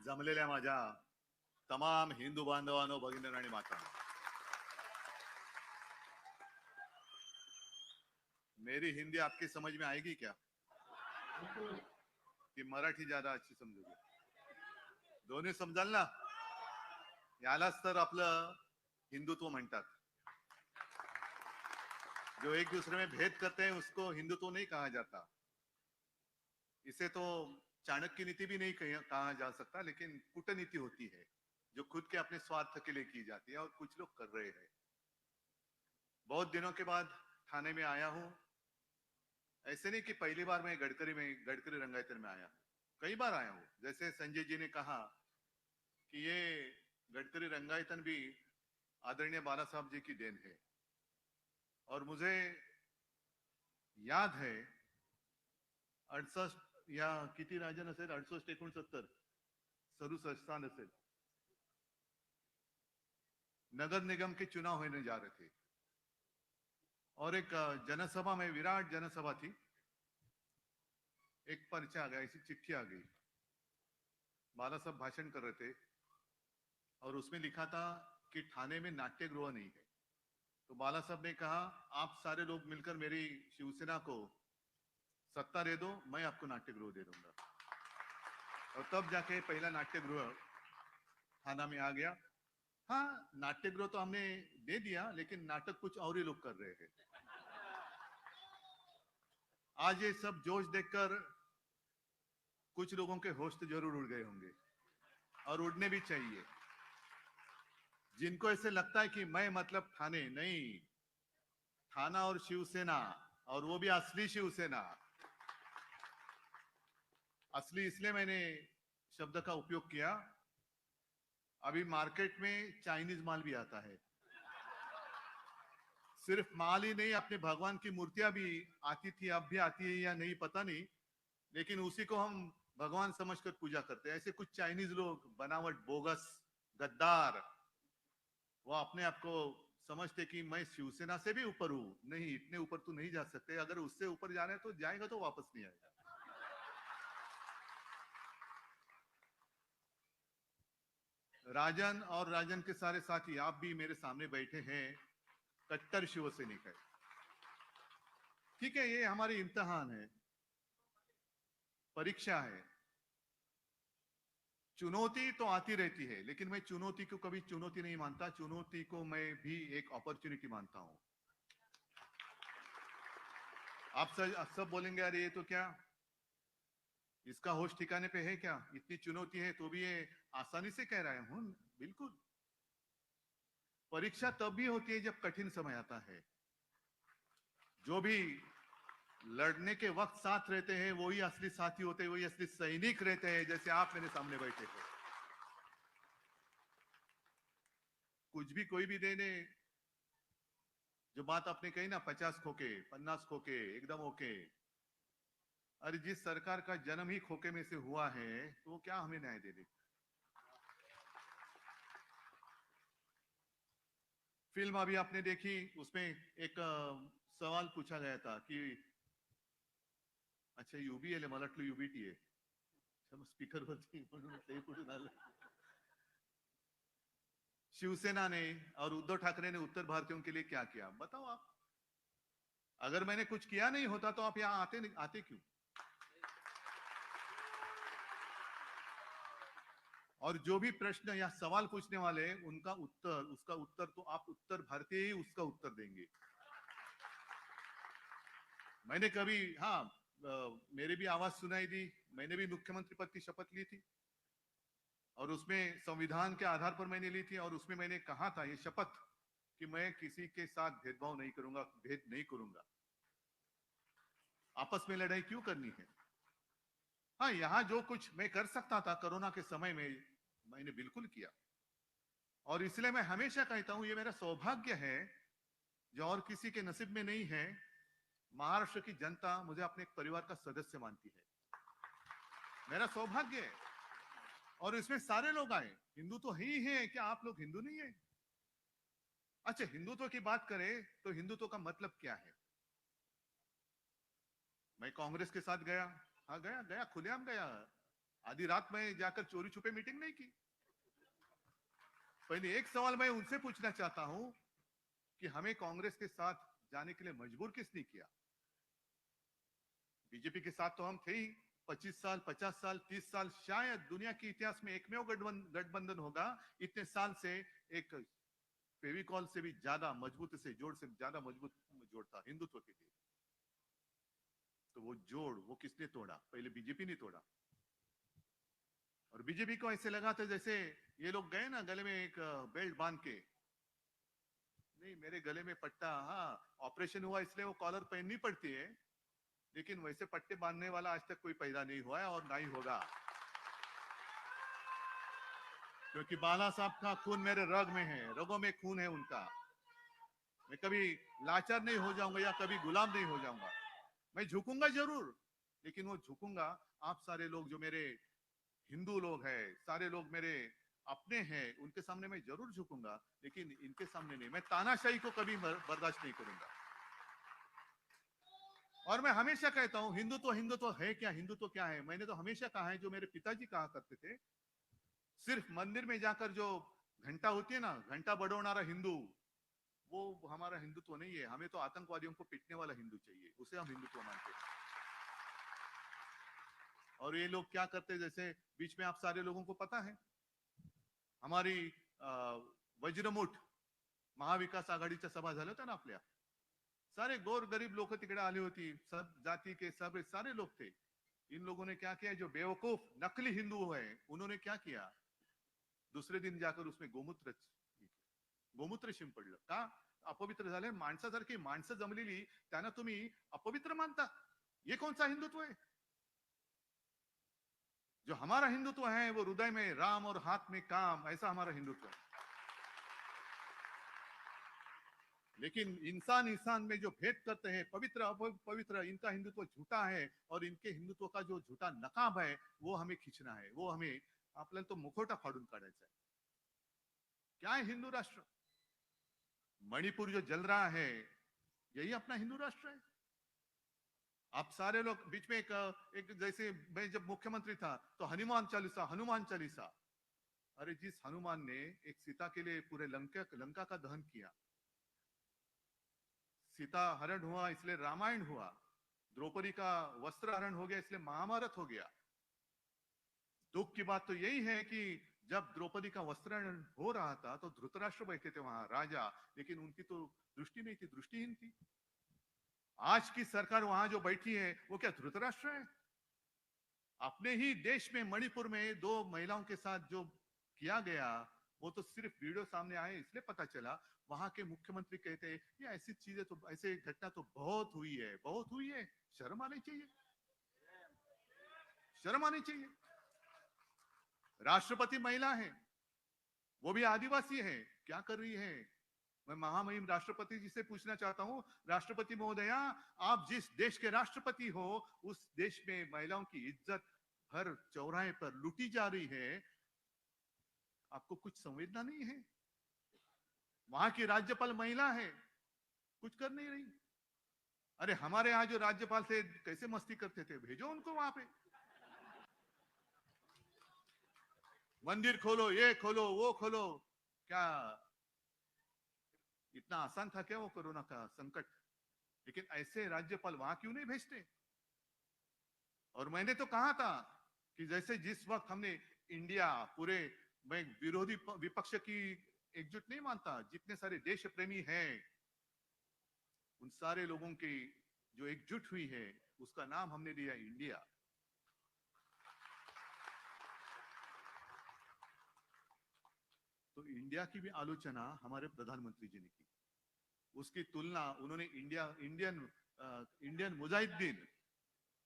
जमलेल्या माझ्या तमाम हिंदू बांधवांनो, भगिनी आणि माता, मेरी हिंदी आपकी समझ में आएगी क्या कि मराठी ज्यादा अच्छी समजोगे? दोन्ही समजाल ना? यालाच तर आपलं हिंदुत्व म्हणतात. जो एक दूसरे में भेद करते हैं उसको हिंदुत्व नहीं कहा जाता. इसे तो चाणक्य नीति भी नहीं कहा जा सकता, लेकिन कूटनीति होती है जो खुद के अपने स्वार्थ के लिए की जाती है और कुछ लोग कर रहे हैं. बहुत दिनों के बाद थाने में आया हूं. ऐसे नहीं कि पहली बार मैं गडकरी रंगायतन में आया. कई बार आया हूं. जैसे संजय जी ने कहा कि ये गडकरी रंगायतन भी आदरणीय बाला साहब जी की देन है. और मुझे याद है 68 या किती राजन असेल, 68-69 67 साल असेल, नगर निगम के चुनाव होने जा रहे थे और एक जनसभा में, विराट जनसभा थी, एक पर्चा आ गया, ऐसी चिट्ठी आ गई. बाला साहब भाषण कर रहे थे और उसमें लिखा था कि थाने में नाट्यगृह नहीं है. तो बाला साहब ने कहा, आप सारे लोग मिलकर मेरी शिवसेना को सत्ता दे दो, मैं आपको नाट्यगृह दे दूंगा. और तब जाके पहला नाट्यगृह थाना में आ गया. हाँ, नाट्यगृह तो हमने दे दिया, लेकिन नाटक कुछ और ही लोग कर रहे हैं. आज ये सब जोश देखकर कुछ लोगों के होश तो जरूर उड़ गए होंगे और उड़ने भी चाहिए. जिनको ऐसे लगता है कि मैं मतलब थाने नहीं, थाना और शिवसेना, और वो भी असली शिवसेना. असली इसलिए मैंने शब्द का उपयोग किया, अभी मार्केट में चाइनीज माल भी आता है. सिर्फ माल ही नहीं, अपने भगवान की मूर्तियां भी आती थी, अब भी आती है या नहीं पता नहीं, लेकिन उसी को हम भगवान समझकर पूजा करते हैं. ऐसे कुछ चाइनीज लोग, बनावट, बोगस, गद्दार, वो अपने आप को समझते कि मैं शिवसेना से भी ऊपर हूं. नहीं, इतने ऊपर तो नहीं जा सकते. अगर उससे ऊपर जा रहे हैं तो जाएगा तो वापस नहीं आएगा. राजन और राजन के सारे साथी, आप भी मेरे सामने बैठे हैं, कट्टर शिवसैनिक है. ठीक है, ये हमारी इम्तिहान है, परीक्षा है. चुनौती तो आती रहती है, लेकिन मैं चुनौती को कभी चुनौती नहीं मानता. चुनौती को मैं भी एक अपॉर्चुनिटी मानता हूं. आप सब बोलेंगे, अरे ये तो क्या, इसका होश ठिकाने पे है क्या, इतनी चुनौती है तो भी ये आसानी से कह रहा हूं. बिल्कुल. परीक्षा तब भी होती है जब कठिन समय आता है. जो भी लड़ने के वक्त साथ रहते हैं वही असली साथी होते हैं, वही असली सैनिक रहते हैं, जैसे आप मेरे सामने बैठे थे. कुछ भी कोई भी देने, जो बात आपने कही ना, 50 खोके, 50 खोके, एकदम ओके. अरे जिस सरकार का जन्म ही खोके में से हुआ है, तो वो क्या हमें न्याय दे देगी? फिल्म अभी आपने देखी, उसमें एक सवाल पूछा गया था कि अच्छा युबी आहे, मला वाटलं युबीटी आहे. स्पीकर वरती म्हणून ते कुठून आलं. शिवसेना ने और उद्धव ठाकरे ने उत्तर भारतीयों के लिए क्या किया, बताओ आप. अगर मैंने कुछ किया नहीं होता तो आप यहां आते क्यों? और जो भी प्रश्न या सवाल पूछने वाले हैं, उसका उत्तर तो आप उत्तर भारतीय ही उसका उत्तर देंगे. मैंने कभी, हाँ, मेरे भी आवाज सुनाई दी. मैंने भी मुख्यमंत्री पद की शपथ ली थी और उसमें संविधान के आधार पर मैंने ली थी. और उसमें मैंने कहा था, ये शपथ, कि मैं किसी के साथ भेदभाव नहीं करूंगा, भेद नहीं करूंगा. आपस में लड़ाई क्यों करनी है? हाँ, यहां जो कुछ मैं कर सकता था कोरोना के समय में, मैंने बिल्कुल किया. और इसलिए मैं हमेशा कहता हूं, ये मेरा सौभाग्य है जो और किसी के नसीब में नहीं है. महाराष्ट्र की जनता मुझे अपने एक परिवार का सदस्य मानती है, मेरा सौभाग्य है. और इसमें सारे लोग आए, हिंदू तो ही है, क्या आप लोग हिंदू नहीं है? अच्छा, हिंदुत्व की बात करें तो हिंदुत्व का मतलब क्या है? मैं कांग्रेस के साथ गया, हाँ गया, खुलेआम गया. आधी रात में जाकर चोरी छुपे मीटिंग नहीं की। पहले एक सवाल मैं उनसे पूछना चाहता हूं कि हमें कांग्रेस के साथ जाने के लिए मजबूर किसने किया? बीजेपी के साथ तो हम थे ही 25 साल, 50 साल, 30 साल, शायद दुनिया के इतिहास में एकमेव गठबंधन होगा इतने साल से एक फेविकॉल से भी ज्यादा मजबूत से जोड़ से ज्यादा मजबूत जोड़ था हिंदुत्व के लिए। तो वो जोड़ वो किसने तोड़ा? पहले बीजेपी ने तोड़ा। और बीजेपी को ऐसे लगा था जैसे ये लोग गए ना गले में एक बेल्ट बांध के, नहीं मेरे गले में पट्टा, हाँ ऑपरेशन हुआ इसलिए वो कॉलर पहननी पड़ती है, लेकिन वैसे पट्टे बांधने वाला आज तक कोई पैदा नहीं हुआ है और ना ही होगा, क्योंकि बाला साहब का खून मेरे रग में है, रगों में खून है उनका। मैं कभी लाचार नहीं हो जाऊंगा या कभी गुलाम नहीं हो जाऊंगा। मैं झुकूंगा जरूर, लेकिन वो झुकूंगा आप सारे लोग जो मेरे हिंदू लोग हैं, सारे लोग मेरे अपने हैं, उनके सामने मैं जरूर झुकूंगा, लेकिन इनके सामने नहीं। मैं तानाशाही को कभी बर्दाश्त नहीं करूंगा। और मैं हमेशा कहता हूं हिंदुत्व हिंदुत्व है क्या, हिंदुत्व क्या है? मैंने तो हमेशा कहा है, जो मेरे पिताजी कहा करते थे, सिर्फ मंदिर में जाकर जो घंटा होती है ना, घंटा बड़ोनारा हिंदू, वो हमारा हिंदुत्व नहीं है। हमें तो आतंकवादियों को पीटने वाला हिंदू चाहिए, उसे हम हिंदुत्व मानते हैं। और ये लोग क्या करते हैं, जैसे बीच में आप सारे लोगों को पता है हमारी वज्रमुठ महाविकास आघाडीच्या सभा झाल्या होत्या ना आपल्या, सारे गोर गरीब लोग तिकडे आली होती, सब जाति के सब सारे लोग थे। इन लोगों ने क्या किया, जो बेवकूफ नकली हिंदू है उन्होंने क्या किया, दूसरे दिन जाकर उसमें गोमूत्र शिंपडलं का? अपवित्र झाले, माणसासारखी माणसं जमलेली त्यांना तुम्ही अपवित्र मानता? ये कौन सा हिंदुत्व है? जो हमारा हिंदुत्व है वो हृदय में राम और हाथ में काम, ऐसा हमारा हिंदुत्व है। लेकिन इंसान इंसान में जो भेद करते हैं, पवित्र अपवित्र, इनका हिंदुत्व झूठा है और इनके हिंदुत्व का जो झूठा नकाब है वो हमें खींचना है, वो हमें आपल्याला तो मुखवटा फाडून काढायचा है। क्या है हिंदू राष्ट्र? मणिपुर जो जल रहा है यही अपना हिंदू राष्ट्र है। आप सारे लोग बीच में एक जैसे मैं जब मुख्यमंत्री था तो हनुमान चालीसा, हनुमान चालीसा, अरे जिस हनुमान ने एक सीता के लिए पूरे लंका का दहन किया, सीता हरण हुआ इसलिए रामायण हुआ, द्रौपदी का वस्त्र हरण हो गया इसलिए महाभारत हो गया। दुख की बात तो यही है कि जब द्रौपदी का वस्त्र हो रहा था तो धृतराष्ट्र बैठे थे वहां राजा, लेकिन उनकी तो दृष्टि नहीं थी, दृष्टिहीन थी। आज की सरकार वहां जो बैठी है वो क्या धृतराष्ट्र है? अपने ही देश में मणिपुर में 2 महिलाओं के साथ जो किया गया, वो तो सिर्फ वीडियो सामने आए इसलिए पता चला। वहां के मुख्यमंत्री कहते हैं ये ऐसी चीजें तो, ऐसे घटना तो बहुत हुई है, बहुत हुई है, शर्म आनी चाहिए, शर्म आनी चाहिए। राष्ट्रपति महिला है, वो भी आदिवासी है, क्या कर रही है? मैं महामहिम राष्ट्रपति जी से पूछना चाहता हूं, राष्ट्रपति महोदया, आप जिस देश के राष्ट्रपति हो उस देश में महिलाओं की इज्जत हर चौराहे पर लूटी जा रही है, आपको कुछ संवेदना नहीं है? वहां की राज्यपाल महिला है, कुछ कर नहीं रही। अरे हमारे यहाँ जो राज्यपाल थे कैसे मस्ती करते थे, भेजो उनको वहां पे। मंदिर खोलो, ये खोलो, वो खोलो, क्या इतना आसान था क्या वो कोरोना का संकट? लेकिन ऐसे राज्यपाल वहां क्यों नहीं भेजते? और मैंने तो कहा था कि जैसे जिस वक्त हमने इंडिया पूरे, मैं विरोधी विपक्ष की एकजुट नहीं मानता, जितने सारे देश प्रेमी हैं उन सारे लोगों की जो एकजुट हुई है उसका नाम हमने दिया इंडिया। तो इंडिया की भी आलोचना हमारे प्रधानमंत्री जी ने की, उसकी तुलना उन्होंने इंडियन इंडियन मुजाहिदीन।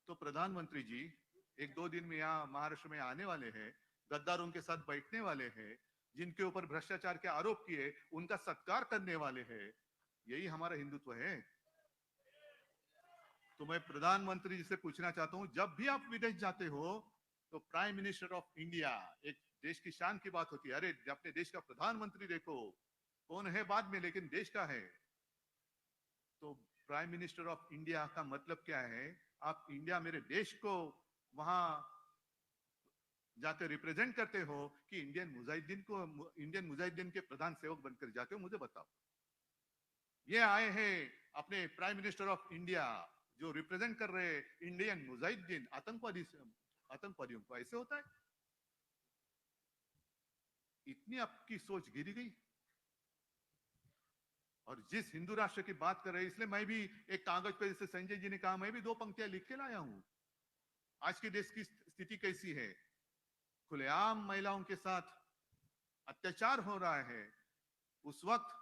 तो प्रधानमंत्री जी 1-2 दिन में यहाँ महाराष्ट्र में आने वाले हैं, गद्दारों के साथ बैठने वाले हैं, जिनके ऊपर भ्रष्टाचार के आरोप किए उनका सत्कार करने वाले हैं। यही हमारा हिंदुत्व है। तो मैं प्रधानमंत्री जी से पूछना चाहता हूं, जब भी आप विदेश जाते हो तो प्राइम मिनिस्टर ऑफ इंडिया, एक देश की शान की बात होती है, अरे अपने देश का प्रधानमंत्री देखो, कौन है बाद में लेकिन देश का है। तो प्राइम मिनिस्टर ऑफ इंडिया का मतलब क्या है? आप इंडिया मेरे देश को वहां जाकर रिप्रेजेंट करते हो कि इंडियन मुजाहिदीन के प्रधान सेवक बनकर जाते हो, मुझे बताओ। ये आए हैं अपने प्राइम मिनिस्टर ऑफ इंडिया जो रिप्रेजेंट कर रहे इंडियन मुजाहिदीन आतंकवादियों को, ऐसे होता है? इतनी आपकी सोच गिरी गई। और जिस हिंदू राष्ट्र की बात कर रहे हैं, इसलिए मैं भी एक कागज पे, जैसे संजय जी ने कहा, मैं भी 2 पंक्तियां लिख के लाया हूं। आज के देश की स्थिति कैसी है? खुलेआम महिलाओं के साथ अत्याचार हो रहा है। उस वक्त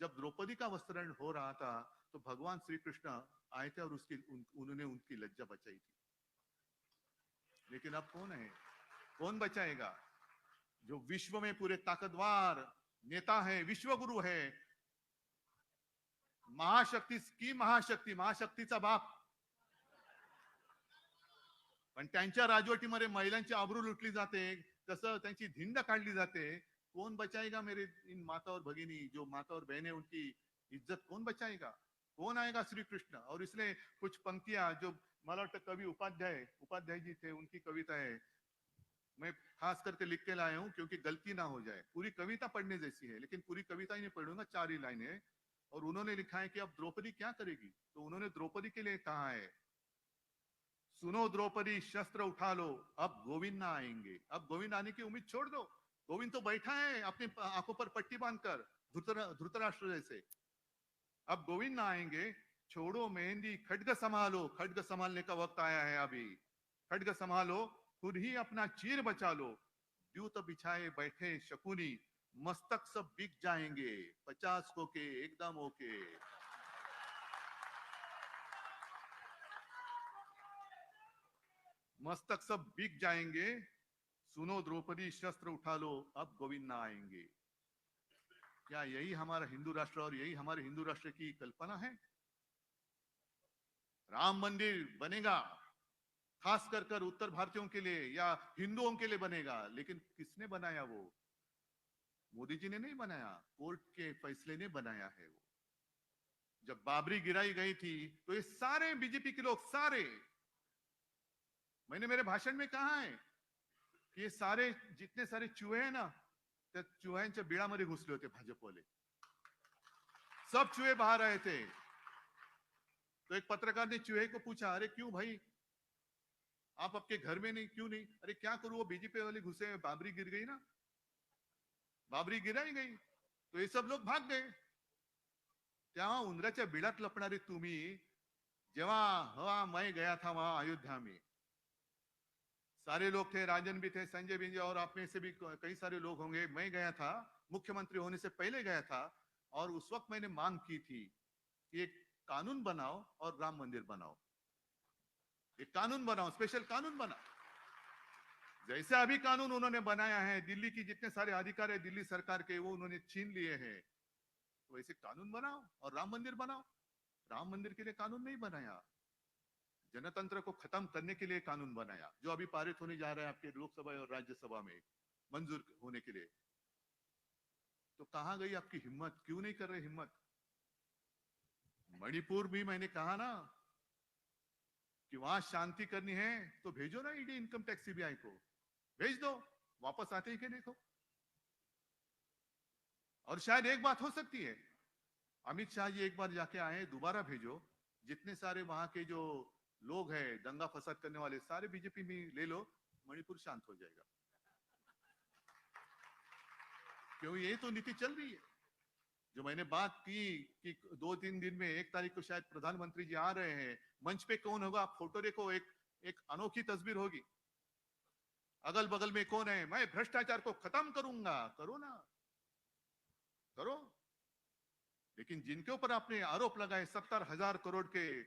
जब द्रौपदी का वस्त्रण हो रहा था तो भगवान श्री कृष्ण आए थे और उन्होंने उनकी लज्जा बचाई थी। लेकिन अब कौन है? कौन बचाएगा? जो विश्व में पूरे ताकतवर नेता है, विश्व गुरु है, महाशक्तीचा बाप, पण त्यांच्या राजवटीमध्ये महिलांची आबरू लुटली जाते, कसं त्यांची धिंड काढली जाते। कौन बचाएगा मेरे इन माता और भगिनी, जो माता और बहनें, उनकी इज्जत कौन बचाएगा? कौन आएगा? श्री कृष्ण। और इसलिए कुछ पंक्तियां जो मला वाटतं कवि उपाध्याय जी थे, उनकी कविता है, मैं खास करके लिख के लाया हूं क्योंकि गलती ना हो जाए। पूरी कविता पढ़ने जैसी है, लेकिन पूरी कविता ही नहीं पढ़ूंगा, 4 ही लाइनें। और उन्होंने लिखा है कि अब द्रौपदी क्या करेगी, तो उन्होंने द्रौपदी के लिए कहा है, सुनो द्रौपदी शस्त्र उठा लो, अब गोविंद ना आएंगे। अब गोविंद आने की उम्मीद छोड़ दो। गोविंद तो बैठा है अपनी आंखों पर पट्टी बांधकर, धृतराष्ट्र जैसे। अब गोविंद ना आएंगे। छोड़ो मेहंदी, खड्ग संभालो, खड्ग संभालने का वक्त आया है अभी। खड्ग संभालो, खुद ही अपना चीर बचा लो। द्यूत बिछाए बैठे शकुनी, मस्तक सब बिक जाएंगे, 50 को के एकदम ओके। मस्तक सब बिक जाएंगे, सुनो द्रौपदी शस्त्र उठा लो, अब गोविंद ना आएंगे। क्या यही हमारा हिंदू राष्ट्र और यही हमारे हिंदू राष्ट्र की कल्पना है? राम मंदिर बनेगा खास कर उत्तर भारतीयों के लिए या हिंदुओं के लिए बनेगा, लेकिन किसने बनाया? वो मोदी जी ने नहीं बनाया, कोर्ट के फैसले ने बनाया है। वो जब बाबरी गिराई गई थी तो ये सारे बीजेपी के लोग, सारे, मैंने मेरे भाषण में कहा है कि ये सारे जितने सारे चूहे हैं ना, त्या चुह्यांच्या बिळामध्ये घुसले होते भाजपवाले, सब चूहे बाहर आए थे। तो एक पत्रकार ने चूहे को पूछा, अरे क्यों भाई, आप आपके घर में नहीं, क्यों नहीं? अरे क्या करूं, वो बीजेपी वाले घुसे, बाबरी गिर गई ना, बाबरी गिराई गई तो ये सब लोग भाग गए। तेव्हा उंदराच्या बिळात लपणारे तुम्ही, जेव्हा हवा मैं गया था वहां अयोध्या में, सारे लोग थे, राजन भी थे, संजय भी, और आप में से भी कई सारे लोग होंगे। मैं गया था, मुख्यमंत्री होने से पहले गया था, और उस वक्त मैंने मांग की थी कि एक कानून बनाओ और राम मंदिर बनाओ, एक कानून बनाओ, स्पेशल कानून बनाओ। जैसे अभी कानून उन्होंने बनाया है, दिल्ली की जितने सारे अधिकार है दिल्ली सरकार के, वो उन्होंने छीन लिए हैं। वैसे कानून बनाओ और राम मंदिर बनाओ। राम मंदिर के लिए कानून नहीं बनाया, जनतंत्र को खत्म करने के लिए कानून बनाया, जो अभी पारित होने जा रहा है आपके लोकसभा और राज्यसभा में मंजूर होने के लिए। तो कहां गई आपकी हिम्मत? क्यों नहीं कर रहे हिम्मत? मणिपुर भी मैंने कहा ना कि वहां शांति करनी है तो भेजो ना ईडी इनकम टैक्स सीबीआई को, भेज दो, वापस आते ही के देखो। और शायद एक बात हो सकती है, अमित शाह जी एक बार जाके आए, दोबारा भेजो, जितने सारे वहां के जो लोग हैं दंगा फसाद करने वाले, सारे बीजेपी में ले लो, मणिपुर शांत हो जाएगा। क्यों? यही तो नीति चल रही है। जो मैंने बात की कि 2-3 दिन में 1 तारीख को शायद प्रधानमंत्री जी आ रहे हैं, मंच पे कौन होगा आप फोटो देखो, एक अनोखी तस्वीर होगी। अगल बगल में कौन है? मैं भ्रष्टाचार को खत्म करूंगा। करो ना, करो। लेकिन जिनके ऊपर आपने आरोप लगाए 70,000 करोड़ के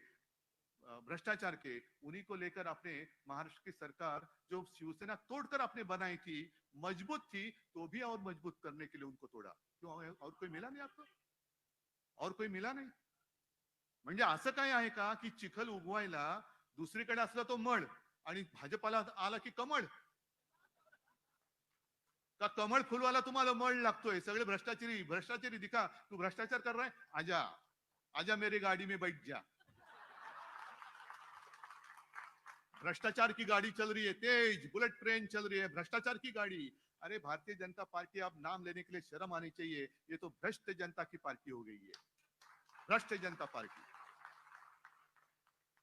भ्रष्टाचार के, उन्हीं को लेकर आपने महाराष्ट्र की सरकार, जो शिवसेना तोड़कर आपने बनाई थी, मजबूत थी, तो भी और मजबूत करने के लिए उनको तोड़ा। क्यों? और कोई मिला नहीं आपको? और कोई मिला नाही? म्हणजे असं काय आहे का की चिखल उगवायला दुसरीकडे असला तो मळ आणि भाजपाला आला की कमळ? का कमळ फुलवाला तुम्हाला मळ लागतोय? सगळे भ्रष्टाचारी भ्रष्टाचारी दिखा, तू भ्रष्टाचार कर रहा है, आजा, आजा मेरी गाड़ी में बैठ जा। भ्रष्टाचार की गाड़ी चल रही है, तेज बुलेट ट्रेन चल रही है, भ्रष्टाचार की गाड़ी। अरे भारतीय जनता पार्टी, आप नाम लेने के लिए शर्म आनी चाहिए। ये तो भ्रष्ट जनता की पार्टी हो गई है, भ्रष्ट जनता पार्टी।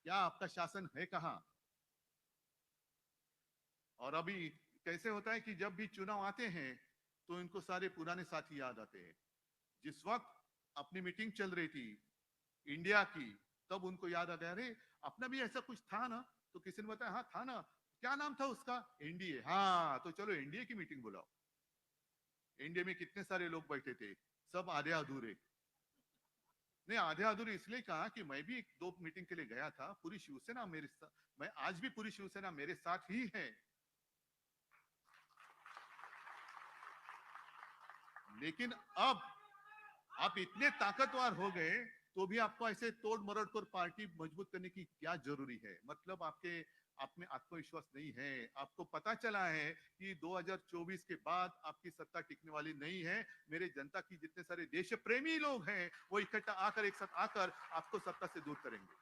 क्या आपका शासन है कहां? और अभी कैसे होता है कि जब भी चुनाव आते हैं तो इनको सारे पुराने साथी याद आते हैं। जिस वक्त अपनी मीटिंग चल रही थी इंडिया की, तब उनको याद आ गया, अरे अपना भी ऐसा कुछ था ना। तो किसी ने बताया, हाँ था ना, क्या नाम था उसका? एनडीए। हाँ तो चलो एनडीए की मीटिंग बुलाओ। एनडीए में कितने सारे लोग बैठे थे, सब आधे अधूरे। नहीं, आधे अधूरे इसलिए कहा कि मैं भी 2 मीटिंग के लिए गया था, पूरी शिवसेना मेरे साथ, मैं आज भी पूरी शिवसेना मेरे साथ ही है। लेकिन अब आप इतने ताकतवर हो गए तो भी आपको ऐसे तोड़ मरोड़ कर पार्टी मजबूत करने की क्या जरूरी है? मतलब आपके आप में आत्मविश्वास नहीं है। आपको पता चला है कि 2024 के बाद आपकी सत्ता टिकने वाली नहीं है। मेरे जनता की जितने सारे देश प्रेमी लोग हैं वो इकट्ठा आकर, एक साथ आकर आपको सत्ता से दूर करेंगे।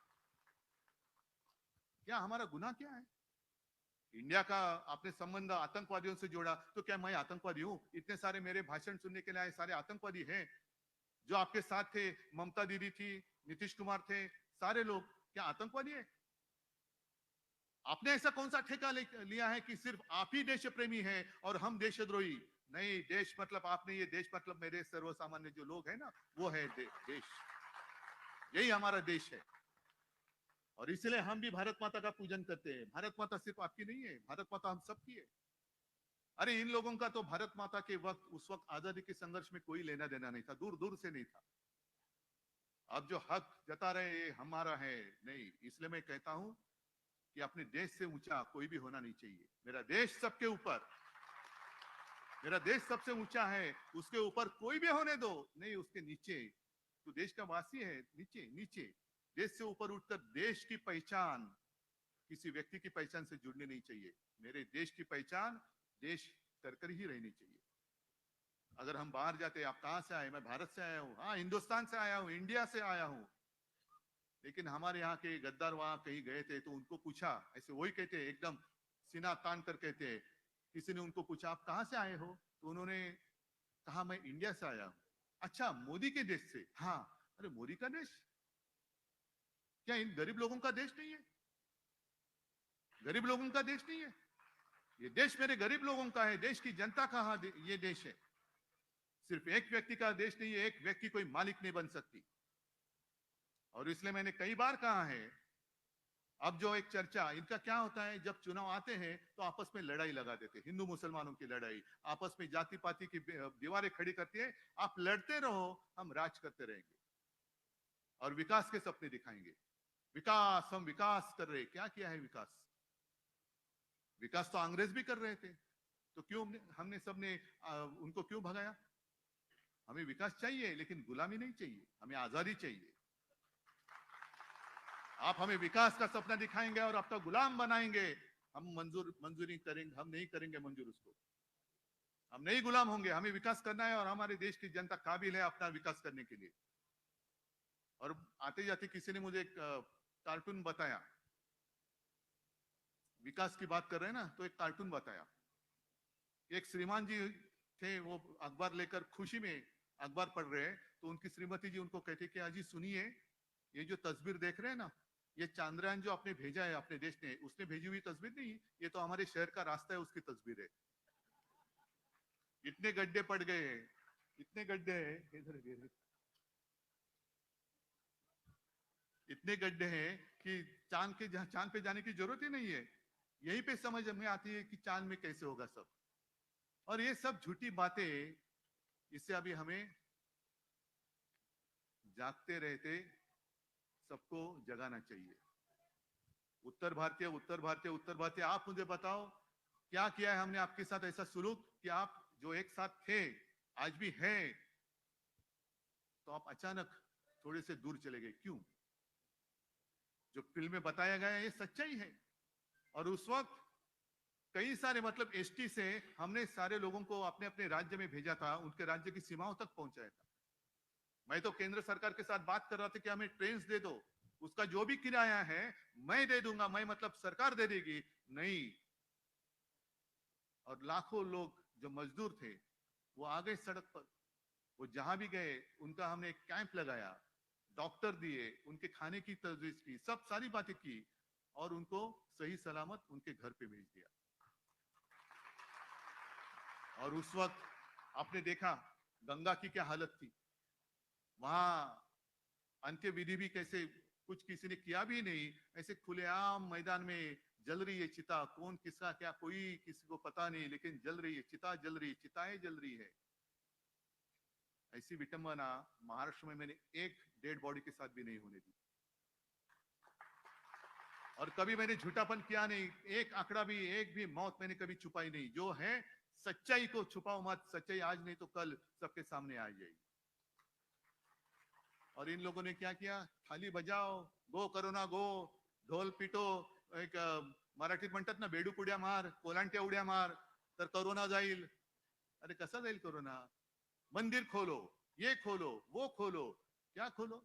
क्या हमारा गुनाह क्या है? इंडिया का आपने संबंध आतंकवादियों से जोड़ा, तो क्या मैं आतंकवादी हूं? इतने सारे मेरे भाषण सुनने के लिए आए सारे आतंकवादी हैं? जो आपके साथ थे, ममता दीदी थी, नीतीश कुमार थे, सारे लोग क्या आतंकवादी है? आपने ऐसा कौन सा ठेका लिया है कि सिर्फ आप ही देश प्रेमी हैं और हम देशद्रोही? नहीं, देश मतलब आपने, ये देश मतलब मेरे सर्वसामान्य जो लोग हैं ना, वो है देश। यही हमारा देश है। और इसलिए हम भी भारत माता का पूजन करते हैं। भारत माता सिर्फ आपकी नहीं है, भारत माता हम सबकी है। अरे इन लोगों का तो भारत माता के वक्त, उस वक्त आजादी के संघर्ष में कोई लेना देना नहीं था, दूर दूर से नहीं था। अब जो हक जता रहे ये हमारा है, नहीं। इसलिए मैं कहता हूं कि अपने देश से ऊंचा कोई भी होना नहीं चाहिए। मेरा देश सबके ऊपर, मेरा देश सबसे ऊंचा है, उसके ऊपर कोई भी होने दो, नहीं उसके नीचे। तो देश का वासी है, नीचे नीचे। देश से ऊपर उठकर देश की पहचान किसी व्यक्ति की पहचान से जुड़नी नहीं चाहिए। मेरे देश की पहचान देश कर ही रहनी चाहिए। अगर हम बाहर जाते, आप कहां से आए? मैं भारत से आया हूं, हाँ हिंदुस्तान से आया हूं, इंडिया से आया हूं। लेकिन हमारे यहाँ के गद्दार वहां कहीं गए थे तो उनको पूछा, ऐसे वही कहते एकदम सीना तान कर कहते, किसी ने उनको पूछा आप कहां से आए हो? तो उन्होंने कहा मैं इंडिया से आया हूं। अच्छा, मोदी के देश से? हाँ। अरे मोदी का देश? क्या इन गरीब लोगों का देश नहीं है? गरीब लोगों का देश नहीं है? ये देश मेरे गरीब लोगों का है, देश की जनता का ये देश है। सिर्फ एक व्यक्ति का देश नहीं है, एक व्यक्ति कोई मालिक नहीं बन सकती। और इसलिए मैंने कई बार कहा है, अब जो एक चर्चा इनका क्या होता है, जब चुनाव आते हैं तो आपस में लड़ाई लगा देते हैं, हिंदू मुसलमानों की लड़ाई, आपस में जाति पाति की दीवारें खड़ी करती है। आप लड़ते रहो, हम राज करते रहेंगे और विकास के सपने दिखाएंगे। विकास, हम विकास कर रहे, क्या किया है विकास? विकास तो अंग्रेज भी कर रहे थे, तो क्यों हमने सबने उनको क्यों भगाया? हमें विकास चाहिए लेकिन गुलामी नहीं चाहिए, हमें आजादी चाहिए। आप हमें विकास का सपना दिखाएंगे और आपका गुलाम बनाएंगे, हम मंजूरी करेंगे, हम नहीं करेंगे मंजूर उसको। हम नहीं गुलाम होंगे, हमें विकास करना है और हमारे देश की जनता काबिल है अपना विकास करने के लिए। और आते जाते किसी ने मुझे एक कार्टून बताया, विकास की बात कर रहे हैं ना, तो एक कार्टून बताया। एक श्रीमान जी थे, वो अखबार लेकर खुशी में अखबार पढ़ रहे हैं, तो उनकी श्रीमती जी उनको कहते कि अजी सुनिए, ये जो तस्वीर देख रहे हैं ना, ये चांद्रयान जो आपने भेजा है अपने देश ने, उसने भेजी हुई तस्वीर नहीं, ये तो हमारे शहर का रास्ता है उसकी तस्वीर है। इतने गड्ढे पड़ गए हैं, इतने गड्ढे हैं, इतने गड्ढे हैं कि चांद पे जाने की जरूरत ही नहीं है। यहीं पे समझ में आती है कि चांद में कैसे होगा सब। और ये सब झूठी बातें, इससे अभी हमें जागते रहते सबको जगाना चाहिए। उत्तर भारतीय, उत्तर भारतीय, उत्तर भारतीय, आप मुझे बताओ क्या किया है हमने आपके साथ ऐसा सुलूक कि आप जो एक साथ थे आज भी हैं, तो आप अचानक थोड़े से दूर चले गए, क्यों? जो फिल्म में बताया गया है ये सच्चाई है। और उस वक्त कई सारे, मतलब एसटी से हमने सारे लोगों को अपने अपने राज्य में भेजा था, उनके राज्य की सीमाओं तक पहुंचाया था। मैं तो केंद्र सरकार के साथ बात कर रहा था कि हमें ट्रेन दे दो, उसका जो भी किराया है मैं दे दूंगा, मैं मतलब सरकार दे देगी, नहीं। और लाखों लोग जो मजदूर थे वो आ गए सड़क पर, वो जहां भी गए उनका हमने एक कैंप लगाया, डॉक्टर दिए, उनके खाने की तजवीज की, सब सारी बातें की और उनको सही सलामत उनके घर पे भेज दिया। और उस वक्त आपने देखा गंगा की क्या हालत थी, वहां अंत्य विधि भी कैसे, कुछ किसी ने किया भी नहीं, ऐसे खुलेआम मैदान में जल रही है चिता, कौन किसका क्या कोई किसी को पता नहीं, लेकिन जल रही है चिता, जल रही है चिताएं जल रही है। ऐसी विटंबना महाराष्ट्र में मैंने एक डेड बॉडी के साथ भी नहीं होने दी। और कभी मैंने झूठापन किया नहीं, एक आंकड़ा भी, एक भी मौत मैंने कभी छुपाई नहीं। जो है सच्चाई को छुपाओ मत, सच्चाई आज नहीं तो कल सबके सामने आ जाएगी। और इन लोगों ने क्या किया, थाली बजाओ, गो करोना गो, ढोल पिटो, एक मराठीत म्हणतात ना बेडूक उड्या मार, कोलांट्या उड्या मार तर करोना जाईल। अरे कसा जाईल कोरोना? मंदिर खोलो, ये खोलो, वो खोलो, क्या खोलो?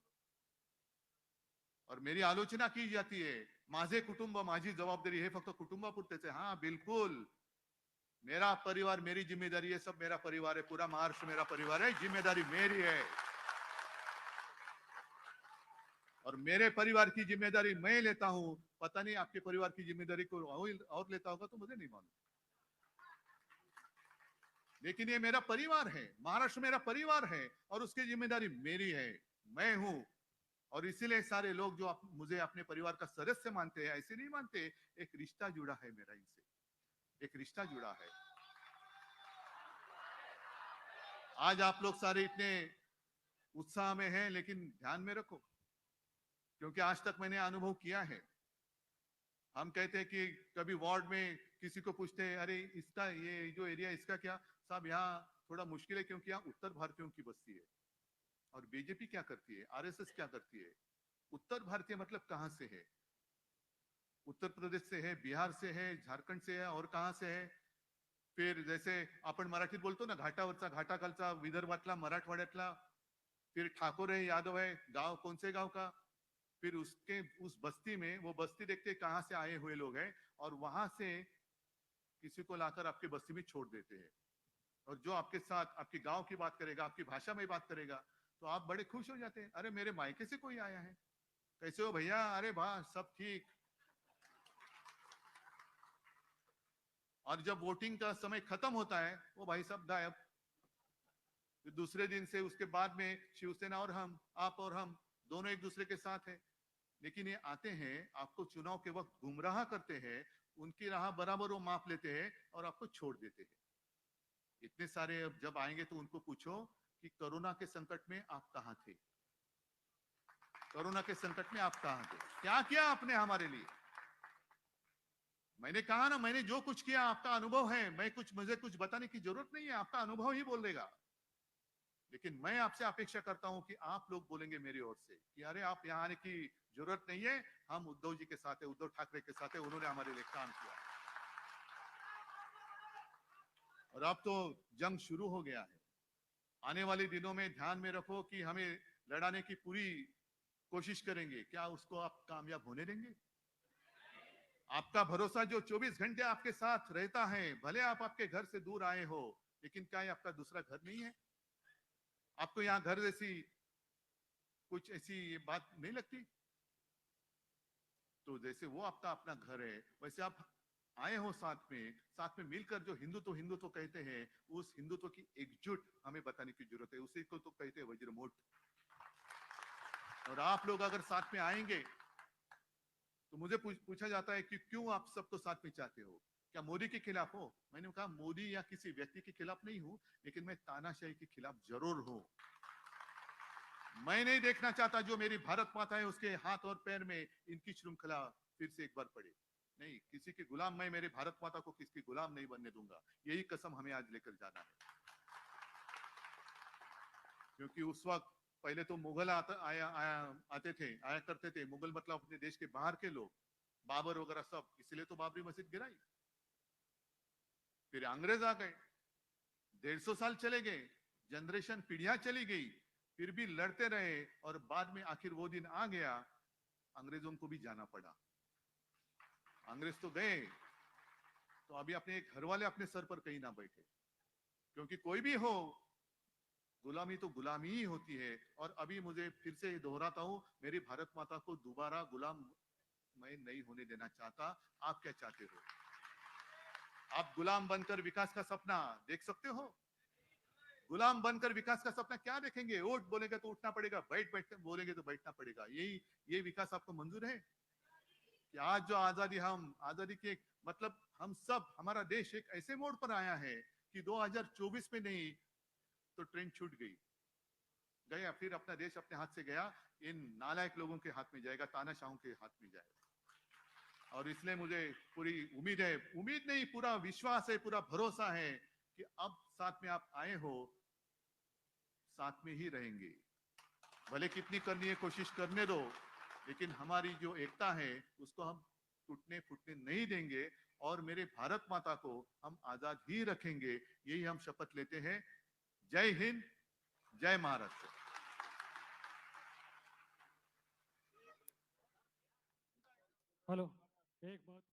और मेरी आलोचना की जाती है, माझे कुटुंब माझी जबाबदारी, हे फक्त कुटुंबापुरतेच आहे। हाँ बिल्कुल, मेरा परिवार मेरी जिम्मेदारी है, सब मेरा परिवार है, पूरा महाराष्ट्र मेरा परिवार है, जिम्मेदारी मेरी है। और मेरे परिवार की जिम्मेदारी मैं लेता हूं, पता नहीं आपके परिवार की जिम्मेदारी को और लेता होगा तो मुझे नहीं मालूम, लेकिन ये मेरा परिवार है, महाराष्ट्र मेरा परिवार है और उसकी जिम्मेदारी मेरी है, मैं हूं। और इसीलिए सारे लोग जो मुझे अपने परिवार का सदस्य मानते हैं, ऐसे नहीं मानते, एक रिश्ता जुड़ा है मेरा इनसे, एक रिश्ता जुड़ा है। आज आप लोग सारे इतने उत्साह में हैं, लेकिन ध्यान में रखो, क्योंकि आज तक मैंने अनुभव किया है। हम कहते हैं कि कभी वार्ड में किसी को पूछते हैं, अरे इसका ये जो एरिया इसका क्या, साहब यहाँ थोड़ा मुश्किल है क्योंकि यहाँ उत्तर भारतीयों की बस्ती है। और बीजेपी क्या करती है, आरएसएस क्या करती है? उत्तर भारतीय मतलब कहां से है? उत्तर प्रदेश से है, बिहार से है, झारखंड से है, और कहां से है? फिर जैसे आपण मराठीत बोलतो ना, घाटावरचा, घाटाखालचा, विदर्भातला, मराठवाड्यातला, फिर ठाकुर है, यादव है, गांव कौन से गांव का, फिर उसके उस बस्ती में वो बस्ती देखते कहां से आए हुए लोग हैं, और वहां से किसी को लाकर आपके बस्ती में छोड़ देते हैं। और जो आपके साथ आपके गांव की बात करेगा, आपकी भाषा में बात करेगा, तो आप बड़े खुश हो जाते हैं, अरे मेरे मायके से कोई आया है, कैसे हो भैया, अरे वाह सब ठीक। और जब वोटिंग का समय खत्म होता है, वो भाई सब गायब। फिर दूसरे दिन से उसके बाद में शिवसेना और हम, आप और हम दोनों एक दूसरे के साथ हैं। लेकिन ये आते हैं, आपको चुनाव के वक्त गुमराह करते हैं, उनकी राह बराबर वो माप लेते हैं और आपको छोड़ देते हैं। इतने सारे अब जब आएंगे तो उनको पूछो कि कोरोना के संकट में आप कहां थे, कोरोना के संकट में आप कहां थे, क्या किया आपने हमारे लिए? मैंने कहा ना, मैंने जो कुछ किया आपका अनुभव है, मुझे कुछ बताने की जरूरत नहीं है, आपका अनुभव ही बोल देगा। लेकिन मैं आपसे अपेक्षा करता हूं कि आप लोग बोलेंगे मेरी ओर से कि अरे आप यहाँ आने की जरूरत नहीं है, हम उद्धव जी के साथ है, उद्धव ठाकरे के साथ है, उन्होंने हमारे लिए काम किया। और अब तो जंग शुरू हो गया है। आने वाले दिनों में ध्यान में रखो कि हमें लड़ाने की पूरी कोशिश करेंगे, क्या उसको आप कामयाब होने देंगे? आपका भरोसा जो 24 घंटे आपके साथ रहता है, भले आप आपके घर से दूर आए हो, लेकिन क्या ये आपका दूसरा घर नहीं है? आपको यहाँ घर जैसी कुछ ऐसी ये बात नहीं लगती? तो जैसे वो आपका अपना घर है, वैसे आप आए हो साथ में मिलकर जो हिंदुत्व हिंदुत्व कहते हैं, उस हिंदुत्व की एकजुट हमें बताने की जरूरत है। उसी को तो कहते हैं वज्रमूठ। और आप लोग अगर साथ में आएंगे तो मुझे पूछा जाता है कि क्यों आप सबको साथ में चाहते हो, क्या मोदी के खिलाफ हो? मैंने कहा मोदी या किसी व्यक्ति के खिलाफ नहीं हूं, लेकिन मैं तानाशाही के खिलाफ जरूर हूं। मैं नहीं देखना चाहता जो मेरी भारत माता है उसके हाथ और पैर में इनकी श्रृंखला फिर से एक बार पड़े। नहीं, किसी के गुलाम मैं मेरे भारत माता को किसी गुलाम नहीं बनने दूंगा। यही कसम हमें आज लेकर जाना है। क्योंकि उस वक्त पहले तो मुगल आते थे, आया करते थे। मुगल मतलब अपने देश के बाहर के लोग, बाबर वगैरह सब, इसलिए तो बाबरी मस्जिद गिराई। फिर अंग्रेज आ गए, 150 साल चले गए, जनरेशन पीढ़ियां चली गई, फिर भी लड़ते रहे, और बाद में आखिर वो दिन आ गया। अंग्रेजों को भी जाना पड़ा। अंग्रेज तो गए, तो अभी अपने घर वाले अपने सर पर कहीं ना बैठे, क्योंकि कोई भी हो, गुलामी तो गुलामी ही होती है। और अभी मुझे फिर से दोहराता हूं, मेरी भारत माता को दोबारा गुलाम मैं नहीं होने देना चाहता। आप क्या चाहते हो? आप गुलाम बनकर विकास का सपना देख सकते हो? गुलाम बनकर विकास का सपना क्या देखेंगे? उठ बोलेंगे तो उठना पड़ेगा, बैठ बैठ बोलेंगे तो बैठना पड़ेगा। यही ये विकास आपको मंजूर है? कि आज जो आजादी के मतलब हम सब, हमारा देश एक ऐसे मोड़ पर आया है कि 2024 में नहीं तो ट्रेन छूट गई, गया, फिर अपना देश अपने हाथ से गया, इन नालायक लोगों के हाथ में जाएगा, तानाशाहों के हाथ में जाएगा। और इसलिए मुझे पूरी उम्मीद है, उम्मीद नहीं पूरा विश्वास है, पूरा भरोसा है कि अब साथ में आप आए हो, साथ में ही रहेंगे। भले कितनी करनी है कोशिश करने दो, लेकिन हमारी जो एकता है उसको हम टूटने फूटने नहीं देंगे, और मेरे भारत माता को हम आजाद ही रखेंगे। यही हम शपथ लेते हैं। जय हिंद, जय महाराष्ट्र। हेलो, एक बात